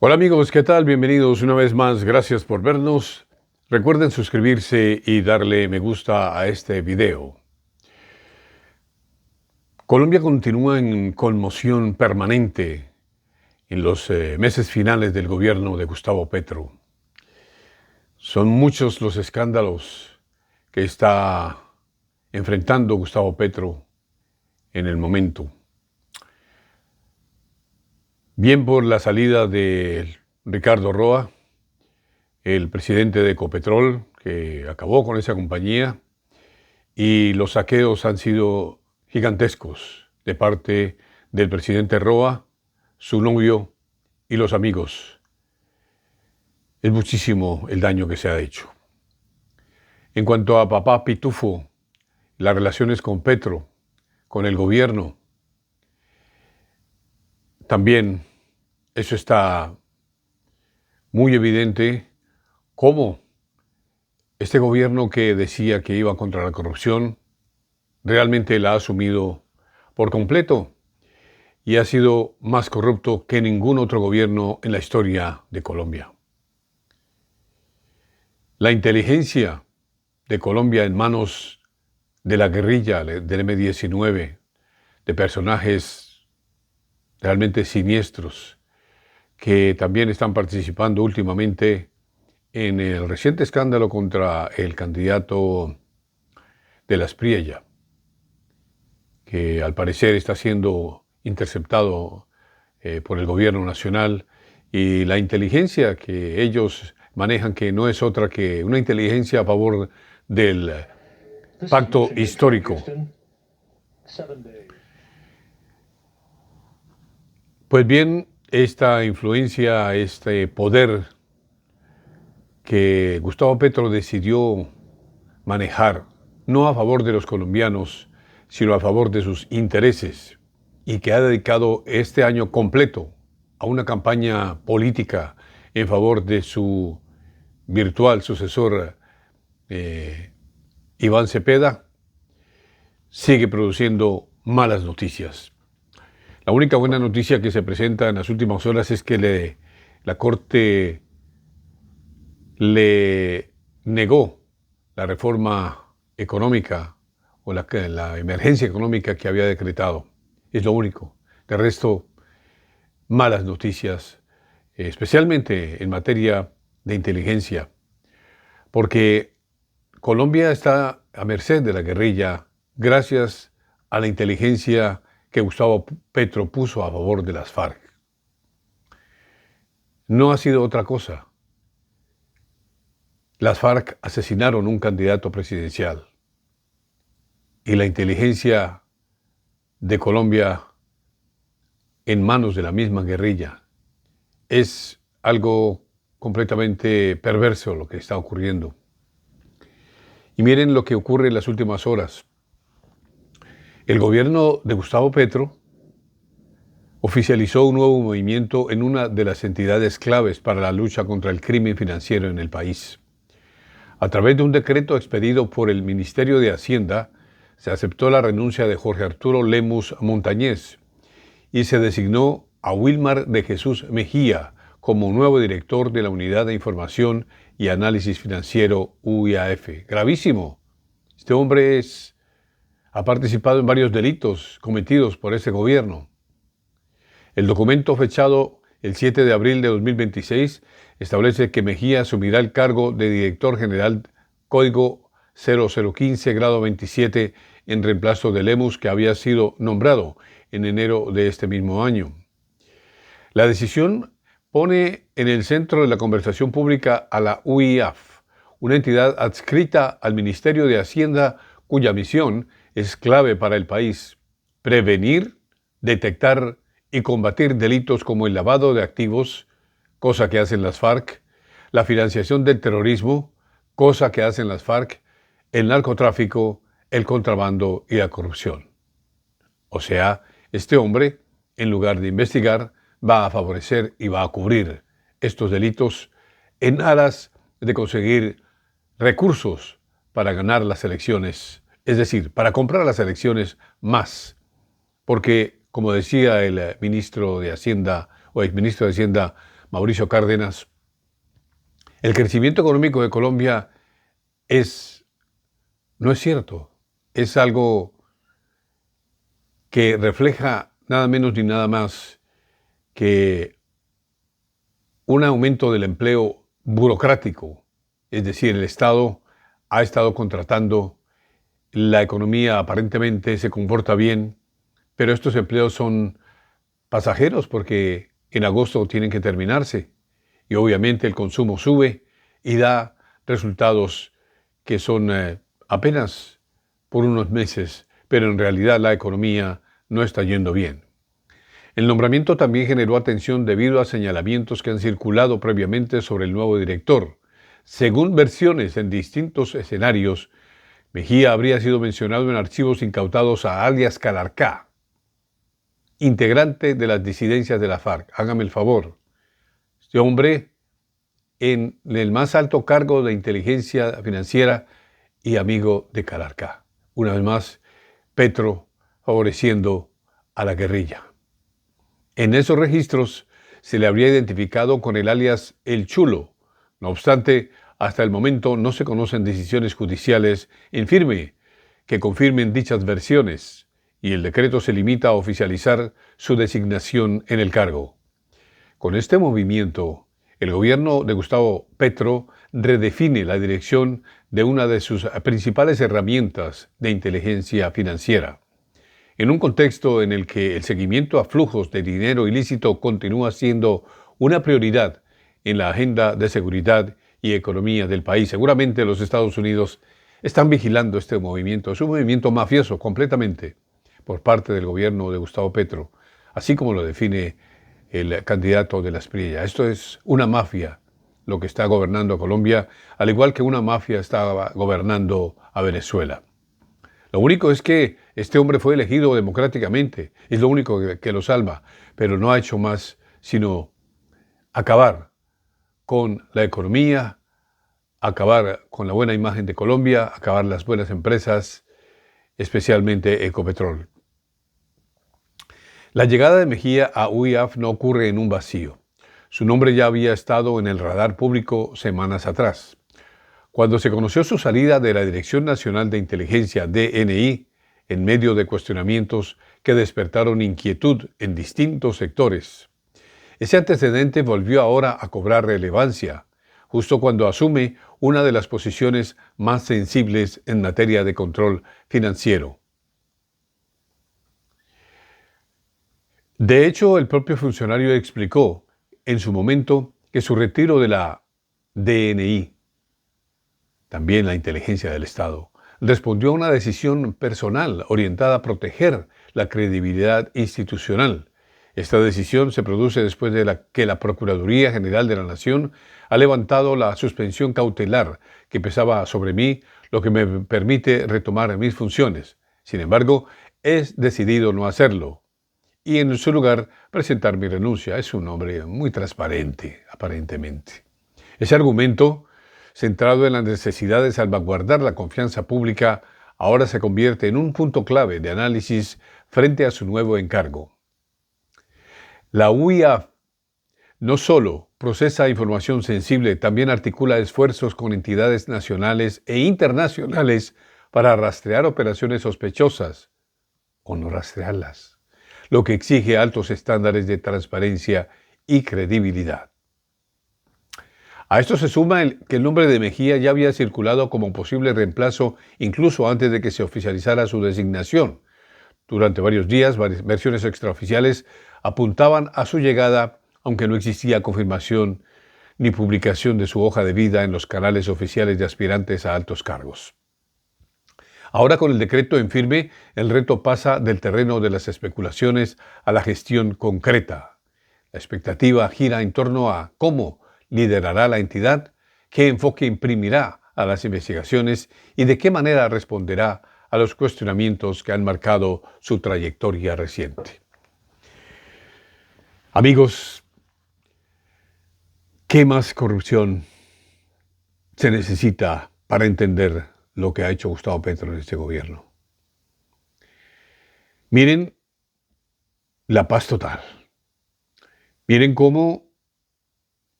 Hola amigos, ¿qué tal? Bienvenidos una vez más. Gracias por vernos. Recuerden suscribirse y darle me gusta a este video. Colombia continúa en conmoción permanente en los meses finales del gobierno de Gustavo Petro. Son muchos los escándalos que está enfrentando Gustavo Petro en el momento. Bien por la salida de Ricardo Roa, el presidente de Ecopetrol, que acabó con esa compañía, y los saqueos han sido gigantescos de parte del presidente Roa, su novio y los amigos. Es muchísimo el daño que se ha hecho. En cuanto a papá Pitufo, las relaciones con Petro, con el gobierno, también eso está muy evidente cómo este gobierno que decía que iba contra la corrupción realmente la ha asumido por completo y ha sido más corrupto que ningún otro gobierno en la historia de Colombia. La inteligencia de Colombia en manos de la guerrilla del M-19, de personajes realmente siniestros que también están participando últimamente en el reciente escándalo contra el candidato de la Espriella, que al parecer está siendo interceptado por el gobierno nacional, y la inteligencia que ellos manejan, que no es otra que una inteligencia a favor del pacto histórico. Pues bien, esta influencia, este poder que Gustavo Petro decidió manejar, no a favor de los colombianos, sino a favor de sus intereses, y que ha dedicado este año completo a una campaña política en favor de su virtual sucesor, Iván Cepeda, sigue produciendo malas noticias. La única buena noticia que se presenta en las últimas horas es que la Corte le negó la reforma económica o la emergencia económica que había decretado. Es lo único. De resto, malas noticias, especialmente en materia de inteligencia, porque Colombia está a merced de la guerrilla gracias a la inteligencia que Gustavo Petro puso a favor de las FARC. No ha sido otra cosa. Las FARC asesinaron un candidato presidencial y la inteligencia de Colombia en manos de la misma guerrilla. Es algo completamente perverso lo que está ocurriendo. Y miren lo que ocurre en las últimas horas. El gobierno de Gustavo Petro oficializó un nuevo movimiento en una de las entidades claves para la lucha contra el crimen financiero en el país. A través de un decreto expedido por el Ministerio de Hacienda, se aceptó la renuncia de Jorge Arturo Lemus Montañez y se designó a Wilmar de Jesús Mejía como nuevo director de la Unidad de Información y Análisis Financiero UIAF. Gravísimo. Este hombre ha participado en varios delitos cometidos por ese gobierno. El documento fechado el 7 de abril de 2026 establece que Mejía asumirá el cargo de director general código 0015 grado 27 en reemplazo de Lemus, que había sido nombrado en enero de este mismo año. La decisión pone en el centro de la conversación pública a la UIAF, una entidad adscrita al Ministerio de Hacienda cuya misión es clave para el país: prevenir, detectar y combatir delitos como el lavado de activos, cosa que hacen las FARC, la financiación del terrorismo, cosa que hacen las FARC, el narcotráfico, el contrabando y la corrupción. O sea, este hombre, en lugar de investigar, va a favorecer y va a cubrir estos delitos en aras de conseguir recursos para ganar las elecciones, es decir, para comprar las elecciones más, porque, como decía el ministro de Hacienda o exministro de Hacienda Mauricio Cárdenas, el crecimiento económico de Colombia no es cierto. Es algo que refleja nada menos ni nada más que un aumento del empleo burocrático. Es decir, el Estado ha estado contratando, la economía aparentemente se comporta bien, pero estos empleos son pasajeros porque en agosto tienen que terminarse y obviamente el consumo sube y da resultados que son apenas por unos meses, pero en realidad la economía no está yendo bien. El nombramiento también generó atención debido a señalamientos que han circulado previamente sobre el nuevo director. Según versiones en distintos escenarios, Mejía habría sido mencionado en archivos incautados a alias Calarcá, integrante de las disidencias de la FARC. Hágame el favor. Este hombre en el más alto cargo de inteligencia financiera y amigo de Calarcá. Una vez más, Petro favoreciendo a la guerrilla. En esos registros se le habría identificado con el alias El Chulo. No obstante, hasta el momento no se conocen decisiones judiciales en firme que confirmen dichas versiones y el decreto se limita a oficializar su designación en el cargo. Con este movimiento, el gobierno de Gustavo Petro redefine la dirección de una de sus principales herramientas de inteligencia financiera. En un contexto en el que el seguimiento a flujos de dinero ilícito continúa siendo una prioridad en la agenda de seguridad y economía del país, seguramente los Estados Unidos están vigilando este movimiento. Es un movimiento mafioso completamente por parte del gobierno de Gustavo Petro, así como lo define el candidato de la Espriella. Esto es una mafia lo que está gobernando a Colombia, al igual que una mafia estaba gobernando a Venezuela. Lo único es que este hombre fue elegido democráticamente, es lo único que lo salva, pero no ha hecho más sino acabar con la economía, acabar con la buena imagen de Colombia, acabar las buenas empresas, especialmente Ecopetrol. La llegada de Mejía a UIAF no ocurre en un vacío. Su nombre ya había estado en el radar público semanas atrás. Cuando se conoció su salida de la Dirección Nacional de Inteligencia, DNI, en medio de cuestionamientos que despertaron inquietud en distintos sectores. Ese antecedente volvió ahora a cobrar relevancia, justo cuando asume una de las posiciones más sensibles en materia de control financiero. De hecho, el propio funcionario explicó en su momento que su retiro de la DNI, también la inteligencia del Estado, respondió a una decisión personal orientada a proteger la credibilidad institucional. Esta decisión se produce después de que la Procuraduría General de la Nación ha levantado la suspensión cautelar que pesaba sobre mí, lo que me permite retomar mis funciones. Sin embargo, he decidido no hacerlo y en su lugar presentar mi renuncia. Es un hombre muy transparente, aparentemente. Ese argumento, centrado en la necesidad de salvaguardar la confianza pública, ahora se convierte en un punto clave de análisis frente a su nuevo encargo. La UIAF no solo procesa información sensible, también articula esfuerzos con entidades nacionales e internacionales para rastrear operaciones sospechosas o no rastrearlas, lo que exige altos estándares de transparencia y credibilidad. A esto se suma que el nombre de Mejía ya había circulado como posible reemplazo incluso antes de que se oficializara su designación. Durante varios días, varias versiones extraoficiales apuntaban a su llegada, aunque no existía confirmación ni publicación de su hoja de vida en los canales oficiales de aspirantes a altos cargos. Ahora, con el decreto en firme, el reto pasa del terreno de las especulaciones a la gestión concreta. La expectativa gira en torno a cómo liderará la entidad, qué enfoque imprimirá a las investigaciones y de qué manera responderá a los cuestionamientos que han marcado su trayectoria reciente. Amigos, ¿qué más corrupción se necesita para entender lo que ha hecho Gustavo Petro en este gobierno? Miren la paz total. Miren cómo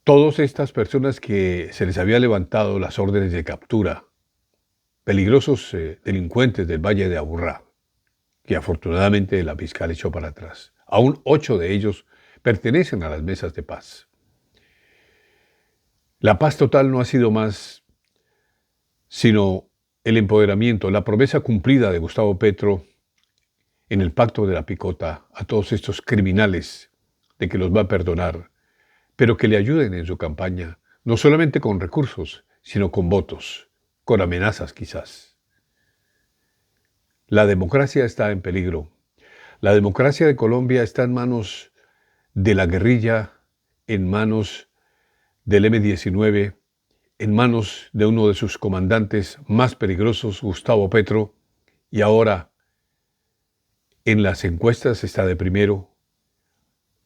Todas estas personas que se les había levantado las órdenes de captura, peligrosos delincuentes del Valle de Aburrá, que afortunadamente la fiscal echó para atrás. Aún 8 de ellos pertenecen a las mesas de paz. La paz total no ha sido más sino el empoderamiento, la promesa cumplida de Gustavo Petro en el pacto de la picota a todos estos criminales de que los va a perdonar, pero que le ayuden en su campaña, no solamente con recursos, sino con votos, con amenazas quizás. La democracia está en peligro. La democracia de Colombia está en manos de la guerrilla, en manos del M-19, en manos de uno de sus comandantes más peligrosos, Gustavo Petro, y ahora en las encuestas está de primero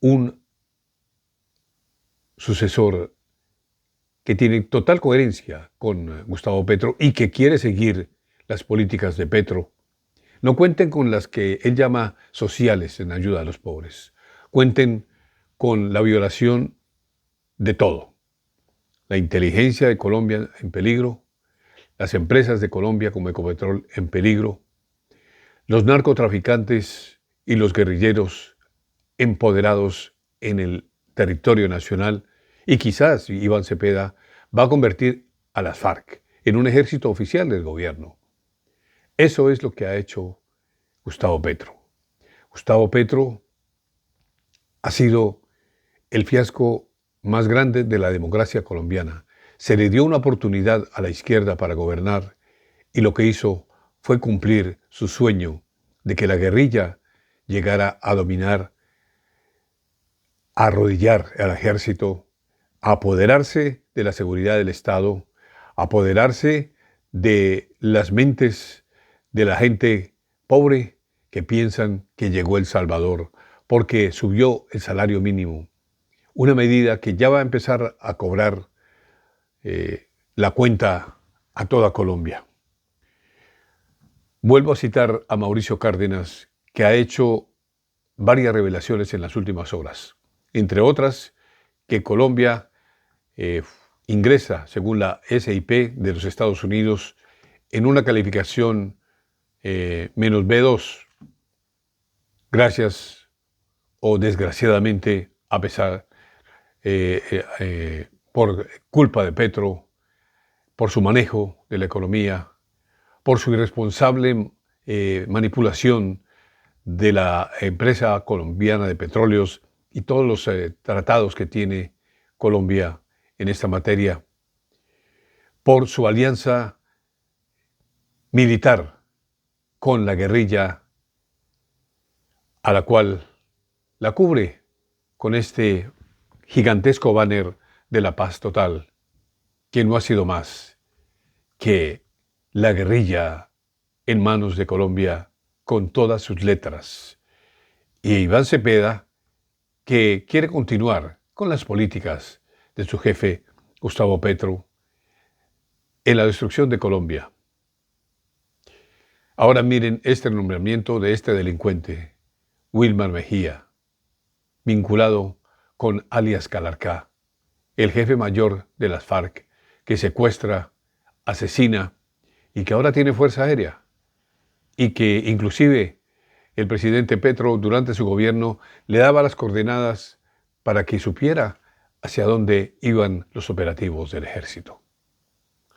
un sucesor que tiene total coherencia con Gustavo Petro y que quiere seguir las políticas de Petro. No cuenten con las que él llama sociales en ayuda a los pobres. Cuenten con la violación de todo. La inteligencia de Colombia en peligro, las empresas de Colombia como Ecopetrol en peligro, los narcotraficantes y los guerrilleros empoderados en el territorio nacional, y quizás Iván Cepeda va a convertir a las FARC en un ejército oficial del gobierno. Eso es lo que ha hecho Gustavo Petro. Gustavo Petro ha sido el fiasco más grande de la democracia colombiana. Se le dio una oportunidad a la izquierda para gobernar y lo que hizo fue cumplir su sueño de que la guerrilla llegara a dominar, a arrodillar al ejército, a apoderarse de la seguridad del Estado, a apoderarse de las mentes de la gente pobre que piensan que llegó El Salvador porque subió el salario mínimo. Una medida que ya va a empezar a cobrar la cuenta a toda Colombia. Vuelvo a citar a Mauricio Cárdenas, que ha hecho varias revelaciones en las últimas horas. Entre otras, que Colombia ingresa, según la SIP de los Estados Unidos, en una calificación menos B2, gracias o desgraciadamente, a pesar, por culpa de Petro, por su manejo de la economía, por su irresponsable manipulación de la empresa colombiana de petróleos y todos los tratados que tiene Colombia en esta materia, por su alianza militar con la guerrilla, a la cual la cubre con este gigantesco banner de la paz total, que no ha sido más que la guerrilla en manos de Colombia con todas sus letras. Y Iván Cepeda, que quiere continuar con las políticas de su jefe, Gustavo Petro, en la destrucción de Colombia. Ahora miren este nombramiento de este delincuente, Wilmar Mejía, vinculado con alias Calarcá, el jefe mayor de las FARC, que secuestra, asesina y que ahora tiene fuerza aérea, y que inclusive el presidente Petro durante su gobierno le daba las coordenadas para que supiera hacia dónde iban los operativos del ejército.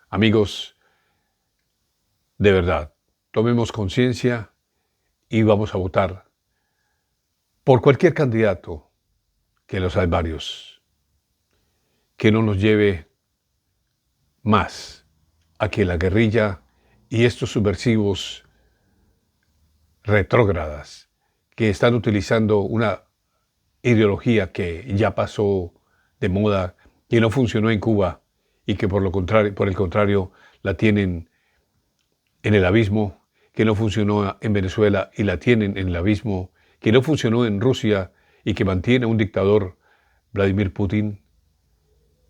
Amigos, de verdad, tomemos conciencia y vamos a votar por cualquier candidato, que los hay varios, que no nos lleve más a que la guerrilla y estos subversivos retrógradas que están utilizando una ideología que ya pasó de moda, que no funcionó en Cuba y que por el contrario la tienen en el abismo, que no funcionó en Venezuela y la tienen en el abismo, que no funcionó en Rusia y que mantiene a un dictador, Vladimir Putin,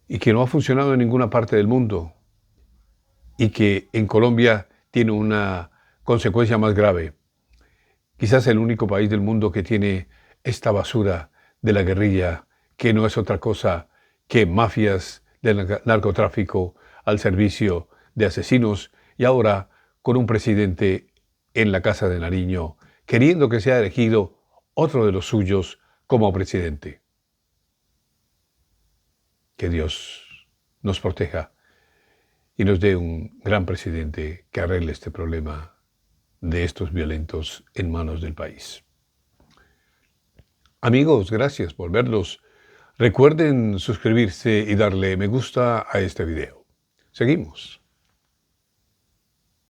y que no ha funcionado en ninguna parte del mundo, y que en Colombia tiene una consecuencia más grave. Quizás el único país del mundo que tiene esta basura de la guerrilla, que no es otra cosa que mafias del narcotráfico al servicio de asesinos y ahora con un presidente en la Casa de Nariño queriendo que sea elegido otro de los suyos como presidente. Que Dios nos proteja y nos dé un gran presidente que arregle este problema de estos violentos en manos del país. Amigos, gracias por verlos. Recuerden suscribirse y darle me gusta a este video. Seguimos.